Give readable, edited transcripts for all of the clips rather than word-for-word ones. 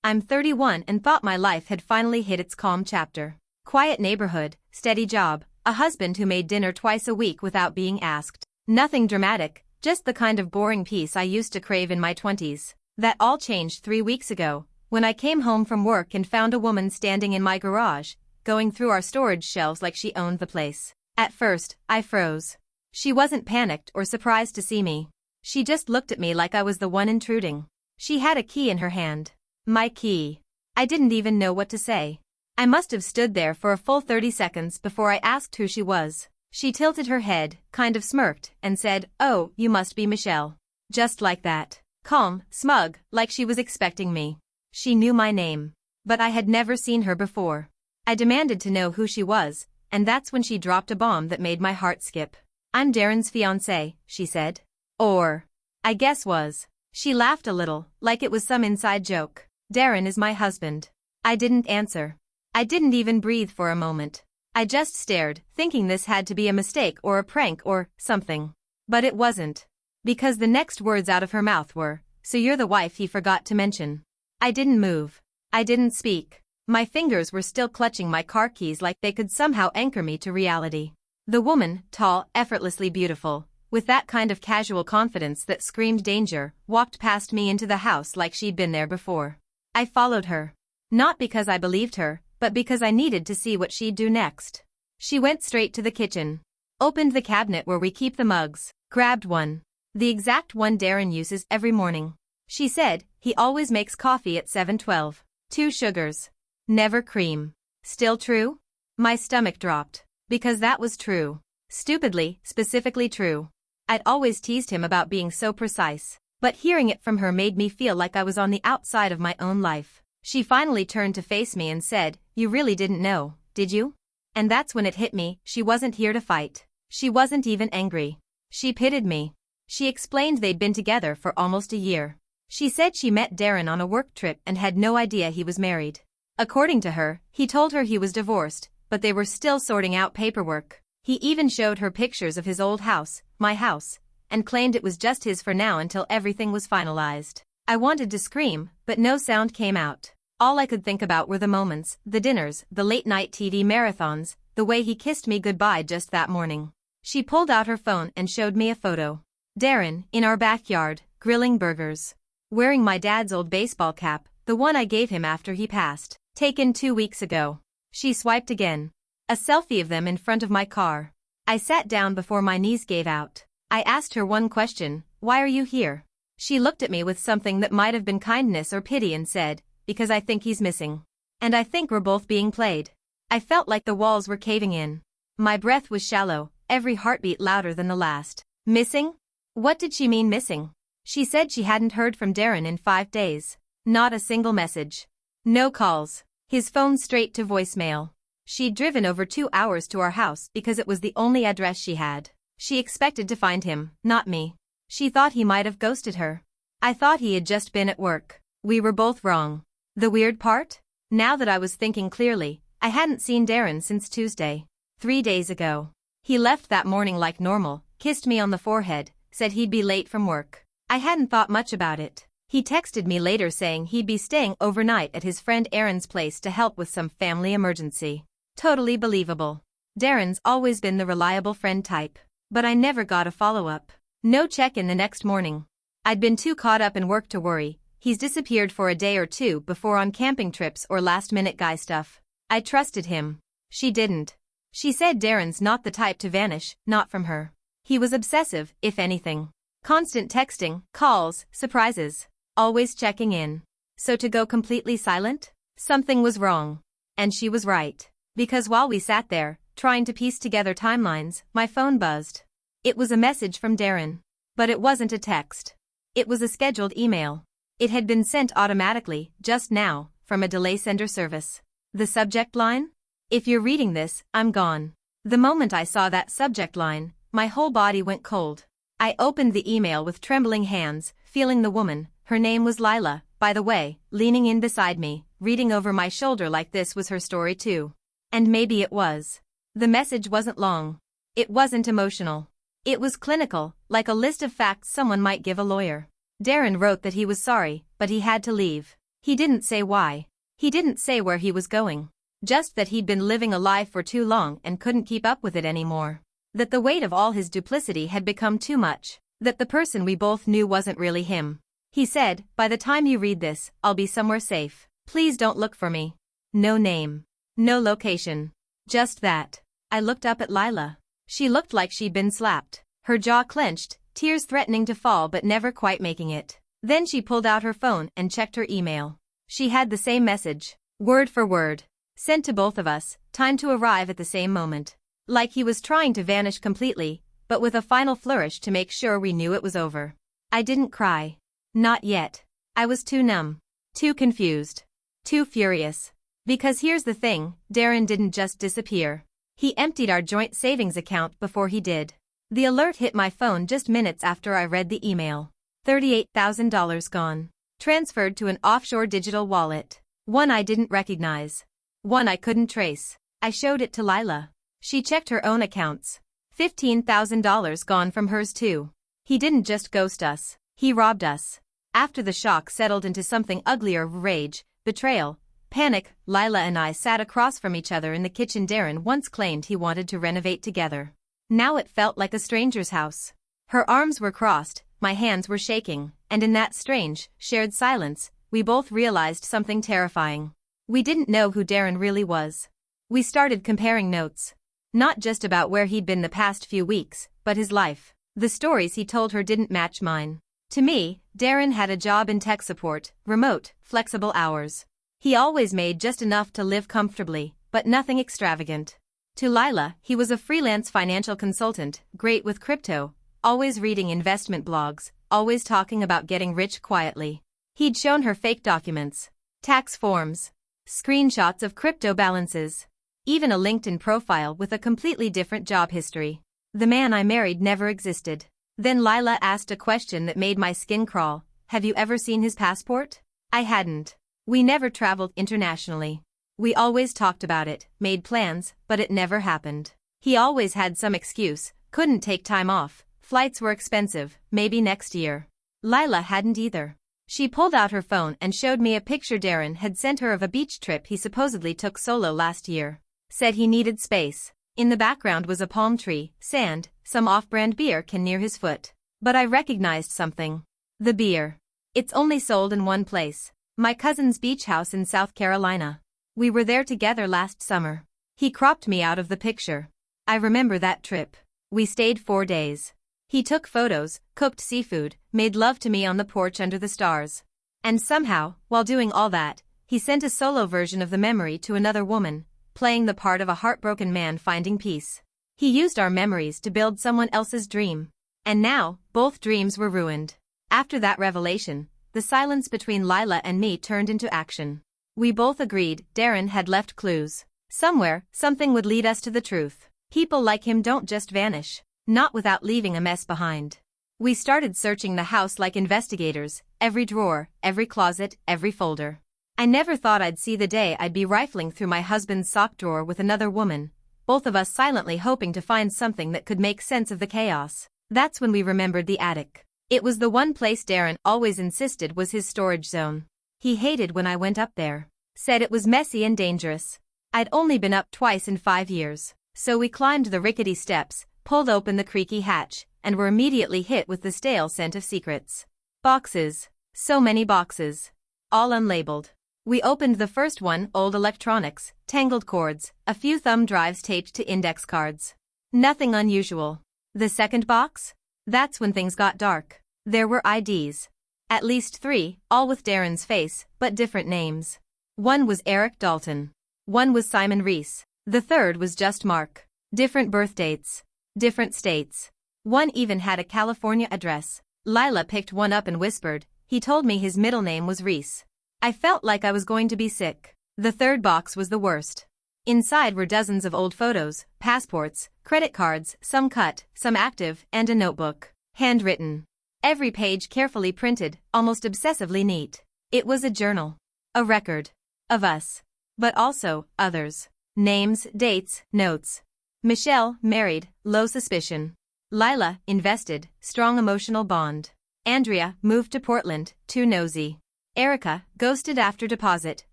I'm 31 and thought my life had finally hit its calm chapter. Quiet neighborhood, steady job, a husband who made dinner twice a week without being asked. Nothing dramatic, just the kind of boring peace I used to crave in my 20s. That all changed 3 weeks ago, when I came home from work and found a woman standing in my garage, going through our storage shelves like she owned the place. At first, I froze. She wasn't panicked or surprised to see me. She just looked at me like I was the one intruding. She had a key in her hand. My key. I didn't even know what to say. I must have stood there for a full 30 seconds before I asked who she was. She tilted her head, kind of smirked, and said, "Oh, you must be Michelle." Just like that. Calm, smug, like she was expecting me. She knew my name. But I had never seen her before. I demanded to know who she was, and that's when she dropped a bomb that made my heart skip. "I'm Darren's fiancée," she said. Or, I guess was. She laughed a little, like it was some inside joke. "Darren is my husband." I didn't answer. I didn't even breathe for a moment. I just stared, thinking this had to be a mistake or a prank or something. But it wasn't. Because the next words out of her mouth were, "So you're the wife he forgot to mention." I didn't move. I didn't speak. My fingers were still clutching my car keys like they could somehow anchor me to reality. The woman, tall, effortlessly beautiful, with that kind of casual confidence that screamed danger, walked past me into the house like she'd been there before. I followed her. Not because I believed her, but because I needed to see what she'd do next. She went straight to the kitchen. Opened the cabinet where we keep the mugs, grabbed one. The exact one Darren uses every morning. She said, he always makes coffee at 7:12. 2 sugars. Never cream. Still true? My stomach dropped. Because that was true. Stupidly, specifically true. I'd always teased him about being so precise. But hearing it from her made me feel like I was on the outside of my own life. She finally turned to face me and said, "You really didn't know, did you?" And that's when it hit me, she wasn't here to fight. She wasn't even angry. She pitied me. She explained they'd been together for almost a year. She said she met Darren on a work trip and had no idea he was married. According to her, he told her he was divorced, but they were still sorting out paperwork. He even showed her pictures of his old house, my house, and claimed it was just his for now until everything was finalized. I wanted to scream, but no sound came out. All I could think about were the moments, the dinners, the late-night TV marathons, the way he kissed me goodbye just that morning. She pulled out her phone and showed me a photo. Darren, in our backyard, grilling burgers. Wearing my dad's old baseball cap, the one I gave him after he passed, taken 2 weeks ago. She swiped again. A selfie of them in front of my car. I sat down before my knees gave out. I asked her one question, "Why are you here?" She looked at me with something that might have been kindness or pity and said, "Because I think he's missing. And I think we're both being played." I felt like the walls were caving in. My breath was shallow, every heartbeat louder than the last. Missing? What did she mean missing? She said she hadn't heard from Darren in 5 days. Not a single message. No calls. His phone straight to voicemail. She'd driven over 2 hours to our house because it was the only address she had. She expected to find him, not me. She thought he might have ghosted her. I thought he had just been at work. We were both wrong. The weird part? Now that I was thinking clearly, I hadn't seen Darren since Tuesday. 3 days ago. He left that morning like normal, kissed me on the forehead, said he'd be late from work. I hadn't thought much about it. He texted me later saying he'd be staying overnight at his friend Aaron's place to help with some family emergency. Totally believable. Darren's always been the reliable friend type. But I never got a follow-up. No check-in the next morning. I'd been too caught up in work to worry. He's disappeared for a day or two before on camping trips or last-minute guy stuff. I trusted him. She didn't. She said Darren's not the type to vanish, not from her. He was obsessive, if anything. Constant texting, calls, surprises. Always checking in. So to go completely silent? Something was wrong. And she was right. Because while we sat there, trying to piece together timelines, my phone buzzed. It was a message from Darren. But it wasn't a text. It was a scheduled email. It had been sent automatically, just now, from a delay sender service. The subject line? "If you're reading this, I'm gone." The moment I saw that subject line, my whole body went cold. I opened the email with trembling hands, feeling the woman, her name was Lila, by the way, leaning in beside me, reading over my shoulder like this was her story too. And maybe it was. The message wasn't long. It wasn't emotional. It was clinical, like a list of facts someone might give a lawyer. Darren wrote that he was sorry, but he had to leave. He didn't say why. He didn't say where he was going. Just that he'd been living a lie for too long and couldn't keep up with it anymore. That the weight of all his duplicity had become too much. That the person we both knew wasn't really him. He said, "By the time you read this, I'll be somewhere safe. Please don't look for me." No name. No location. Just that. I looked up at Lila. She looked like she'd been slapped. Her jaw clenched, tears threatening to fall but never quite making it. Then she pulled out her phone and checked her email. She had the same message, word for word, sent to both of us, time to arrive at the same moment. Like he was trying to vanish completely, but with a final flourish to make sure we knew it was over. I didn't cry. Not yet. I was too numb. Too confused. Too furious. Because here's the thing, Darren didn't just disappear. He emptied our joint savings account before he did. The alert hit my phone just minutes after I read the email. $38,000 gone. Transferred to an offshore digital wallet. One I didn't recognize. One I couldn't trace. I showed it to Lila. She checked her own accounts. $15,000 gone from hers too. He didn't just ghost us. He robbed us. After the shock settled into something uglier, rage, betrayal, panic, Lila and I sat across from each other in the kitchen Darren once claimed he wanted to renovate together. Now it felt like a stranger's house. Her arms were crossed, my hands were shaking, and in that strange, shared silence, we both realized something terrifying. We didn't know who Darren really was. We started comparing notes. Not just about where he'd been the past few weeks, but his life. The stories he told her didn't match mine. To me, Darren had a job in tech support, remote, flexible hours. He always made just enough to live comfortably, but nothing extravagant. To Lila, he was a freelance financial consultant, great with crypto, always reading investment blogs, always talking about getting rich quietly. He'd shown her fake documents, tax forms, screenshots of crypto balances, even a LinkedIn profile with a completely different job history. The man I married never existed. Then Lila asked a question that made my skin crawl. Have you ever seen his passport? I hadn't. We never traveled internationally. We always talked about it, made plans, but it never happened. He always had some excuse, couldn't take time off, flights were expensive, maybe next year. Lila hadn't either. She pulled out her phone and showed me a picture Darren had sent her of a beach trip he supposedly took solo last year. Said he needed space. In the background was a palm tree, sand, some off-brand beer can near his foot. But I recognized something. The beer. It's only sold in one place. My cousin's beach house in South Carolina. We were there together last summer. He cropped me out of the picture. I remember that trip. We stayed 4 days. He took photos, cooked seafood, made love to me on the porch under the stars. And somehow, while doing all that, he sent a solo version of the memory to another woman, playing the part of a heartbroken man finding peace. He used our memories to build someone else's dream. And now, both dreams were ruined. After that revelation, the silence between Lila and me turned into action. We both agreed Darren had left clues. Somewhere, something would lead us to the truth. People like him don't just vanish. Not without leaving a mess behind. We started searching the house like investigators, every drawer, every closet, every folder. I never thought I'd see the day I'd be rifling through my husband's sock drawer with another woman, both of us silently hoping to find something that could make sense of the chaos. That's when we remembered the attic. It was the one place Darren always insisted was his storage zone. He hated when I went up there. Said it was messy and dangerous. I'd only been up twice in 5 years, so we climbed the rickety steps, pulled open the creaky hatch, and were immediately hit with the stale scent of secrets. Boxes. So many boxes. All unlabeled. We opened the first one, old electronics, tangled cords, a few thumb drives taped to index cards. Nothing unusual. The second box? That's when things got dark. There were IDs. At least 3, all with Darren's face, but different names. One was Eric Dalton. One was Simon Reese. The third was just Mark. Different birth dates. Different states. One even had a California address. Lila picked one up and whispered, he told me his middle name was Reese. I felt like I was going to be sick. The third box was the worst. Inside were dozens of old photos, passports, credit cards, some cut, some active, and a notebook. Handwritten. Every page carefully printed, almost obsessively neat. It was a journal. A record. Of us. But also, others. Names, dates, notes. Michelle, married, low suspicion. Lila, invested, strong emotional bond. Andrea, moved to Portland, too nosy. Erica, ghosted after deposit,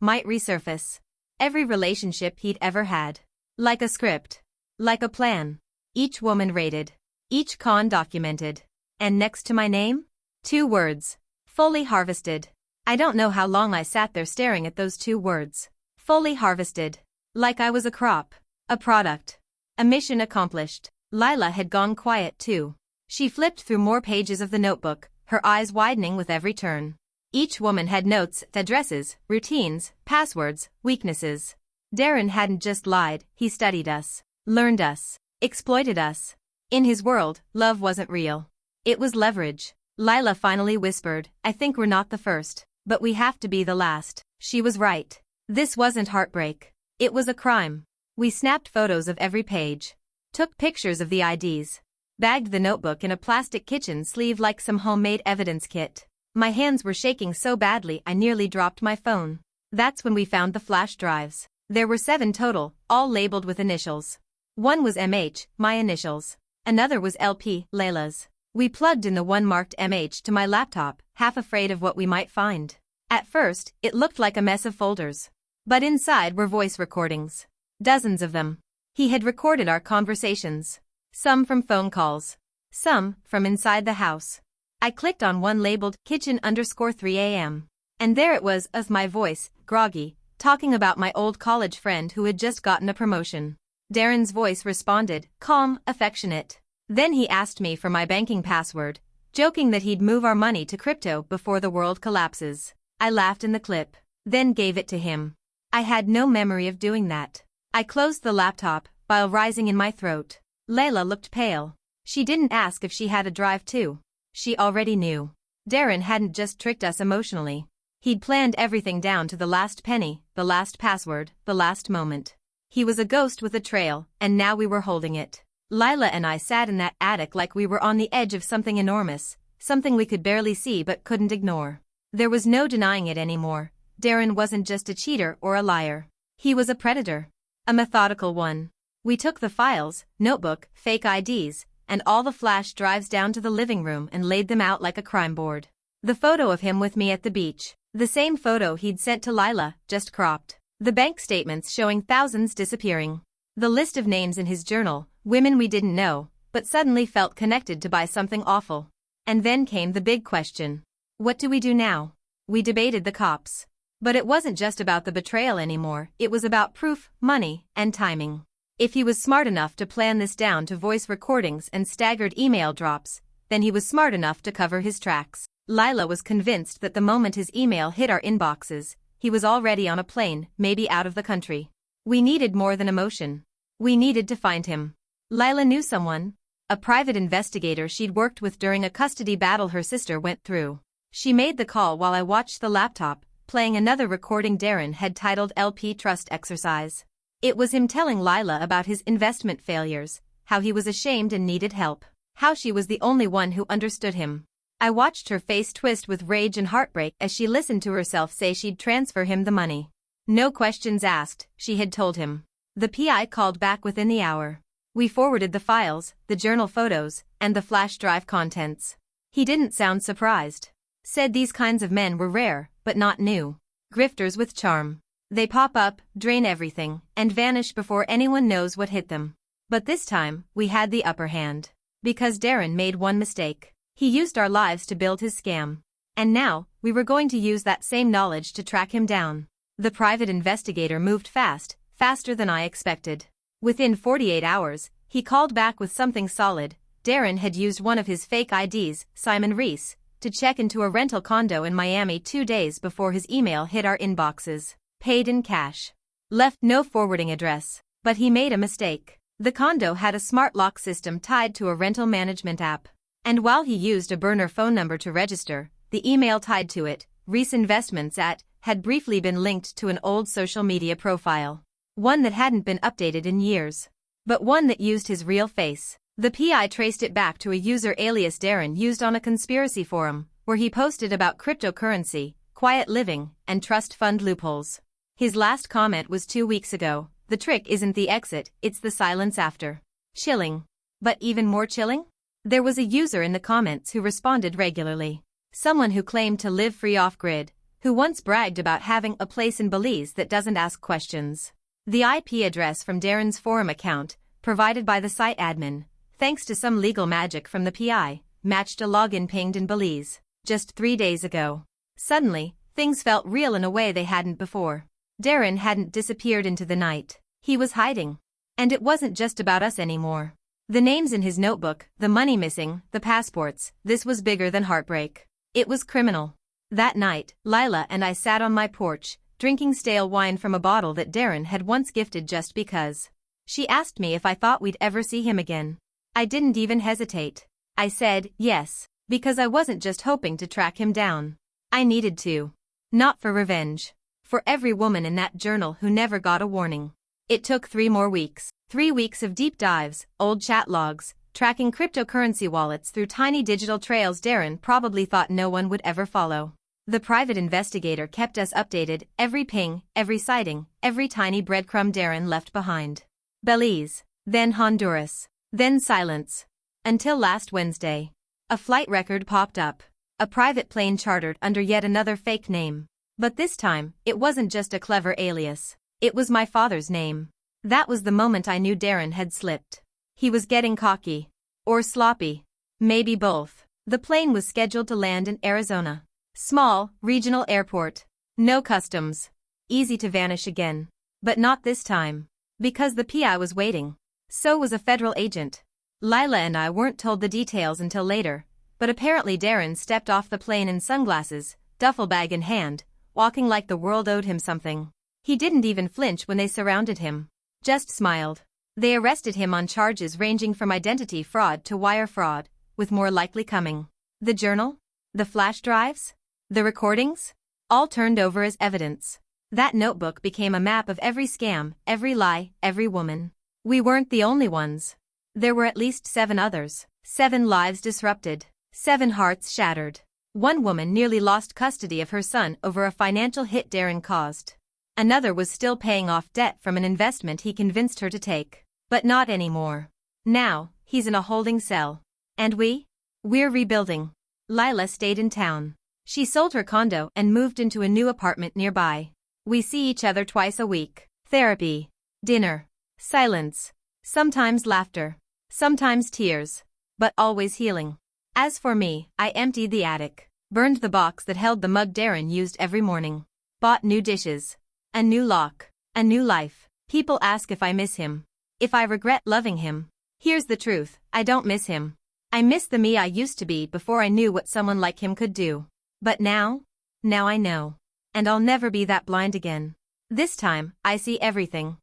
might resurface. Every relationship he'd ever had. Like a script. Like a plan. Each woman rated. Each con documented. And next to my name? 2 words. Fully harvested. I don't know how long I sat there staring at those 2 words. Fully harvested. Like I was a crop. A product. A mission accomplished. Lila had gone quiet too. She flipped through more pages of the notebook, her eyes widening with every turn. Each woman had notes, addresses, routines, passwords, weaknesses. Darren hadn't just lied, he studied us, learned us, exploited us. In his world, love wasn't real. It was leverage. Lila finally whispered, I think we're not the first, but we have to be the last. She was right. This wasn't heartbreak. It was a crime. We snapped photos of every page. Took pictures of the IDs. Bagged the notebook in a plastic kitchen sleeve like some homemade evidence kit. My hands were shaking so badly I nearly dropped my phone. That's when we found the flash drives. There were 7 total, all labeled with initials. One was MH, my initials. Another was LP, Layla's. We plugged in the one marked MH to my laptop, half afraid of what we might find. At first, it looked like a mess of folders. But inside were voice recordings. Dozens of them. He had recorded our conversations. Some from phone calls. Some from inside the house. I clicked on one labeled kitchen_3 a.m. And there it was, of my voice, groggy, talking about my old college friend who had just gotten a promotion. Darren's voice responded, calm, affectionate. Then he asked me for my banking password, joking that he'd move our money to crypto before the world collapses. I laughed in the clip, then gave it to him. I had no memory of doing that. I closed the laptop, bile rising in my throat. Layla looked pale. She didn't ask if she had a drive too. She already knew. Darren hadn't just tricked us emotionally. He'd planned everything down to the last penny, the last password, the last moment. He was a ghost with a trail, and now we were holding it. Lila and I sat in that attic like we were on the edge of something enormous, something we could barely see but couldn't ignore. There was no denying it anymore. Darren wasn't just a cheater or a liar. He was a predator. A methodical one. We took the files, notebook, fake IDs, and all the flash drives down to the living room and laid them out like a crime board. The photo of him with me at the beach. The same photo he'd sent to Lila, just cropped. The bank statements showing thousands disappearing. The list of names in his journal, women we didn't know, but suddenly felt connected to by something awful. And then came the big question. What do we do now? We debated the cops. But it wasn't just about the betrayal anymore, it was about proof, money, and timing. If he was smart enough to plan this down to voice recordings and staggered email drops, then he was smart enough to cover his tracks. Lila was convinced that the moment his email hit our inboxes, he was already on a plane, maybe out of the country. We needed more than emotion. We needed to find him. Lila knew someone. A private investigator she'd worked with during a custody battle her sister went through. She made the call while I watched the laptop, playing another recording Darren had titled LP Trust Exercise. It was him telling Lila about his investment failures, how he was ashamed and needed help, how she was the only one who understood him. I watched her face twist with rage and heartbreak as she listened to herself say she'd transfer him the money. No questions asked, she had told him. The PI called back within the hour. We forwarded the files, the journal photos, and the flash drive contents. He didn't sound surprised. Said these kinds of men were rare, but not new. Grifters with charm. They pop up, drain everything, and vanish before anyone knows what hit them. But this time, we had the upper hand. Because Darren made one mistake. He used our lives to build his scam. And now, we were going to use that same knowledge to track him down. The private investigator moved fast, faster than I expected. Within 48 hours, he called back with something solid. Darren had used one of his fake IDs, Simon Reese, to check into a rental condo in Miami 2 days before his email hit our inboxes. Paid in cash. Left no forwarding address. But he made a mistake. The condo had a smart lock system tied to a rental management app. And while he used a burner phone number to register, the email tied to it, Reese Investments had briefly been linked to an old social media profile. One that hadn't been updated in years. But one that used his real face. The PI traced it back to a user alias Darren used on a conspiracy forum, where he posted about cryptocurrency, quiet living, and trust fund loopholes. His last comment was 2 weeks ago. The trick isn't the exit, it's the silence after. Chilling. But even more chilling? There was a user in the comments who responded regularly. Someone who claimed to live free off-grid, who once bragged about having a place in Belize that doesn't ask questions. The IP address from Darren's forum account, provided by the site admin, thanks to some legal magic from the PI, matched a login pinged in Belize, just 3 days ago. Suddenly, things felt real in a way they hadn't before. Darren hadn't disappeared into the night. He was hiding. And it wasn't just about us anymore. The names in his notebook, the money missing, the passports, this was bigger than heartbreak. It was criminal. That night, Lila and I sat on my porch, drinking stale wine from a bottle that Darren had once gifted just because. She asked me if I thought we'd ever see him again. I didn't even hesitate. I said, yes, because I wasn't just hoping to track him down. I needed to. Not for revenge. For every woman in that journal who never got a warning. It took 3 more weeks. 3 weeks of deep dives, old chat logs, tracking cryptocurrency wallets through tiny digital trails Darren probably thought no one would ever follow. The private investigator kept us updated, every ping, every sighting, every tiny breadcrumb Darren left behind. Belize, then Honduras, then silence. Until last Wednesday. A flight record popped up. A private plane chartered under yet another fake name. But this time, it wasn't just a clever alias. It was my father's name. That was the moment I knew Darren had slipped. He was getting cocky. Or sloppy. Maybe both. The plane was scheduled to land in Arizona. Small, regional airport. No customs. Easy to vanish again. But not this time. Because the PI was waiting. So was a federal agent. Lila and I weren't told the details until later, but apparently Darren stepped off the plane in sunglasses, duffel bag in hand, walking like the world owed him something. He didn't even flinch when they surrounded him. Just smiled. They arrested him on charges ranging from identity fraud to wire fraud, with more likely coming. The journal? The flash drives? The recordings? All turned over as evidence. That notebook became a map of every scam, every lie, every woman. We weren't the only ones. There were at least 7 others. 7 lives disrupted. 7 hearts shattered. One woman nearly lost custody of her son over a financial hit Darren caused. Another was still paying off debt from an investment he convinced her to take. But not anymore. Now, he's in a holding cell. And we're rebuilding. Lila stayed in town. She sold her condo and moved into a new apartment nearby. We see each other twice a week. Therapy. Dinner. Silence. Sometimes laughter. Sometimes tears. But always healing. As for me, I emptied the attic. Burned the box that held the mug Darren used every morning. Bought new dishes. A new lock. A new life. People ask if I miss him. If I regret loving him. Here's the truth, I don't miss him. I miss the me I used to be before I knew what someone like him could do. But now I know. And I'll never be that blind again. This time, I see everything.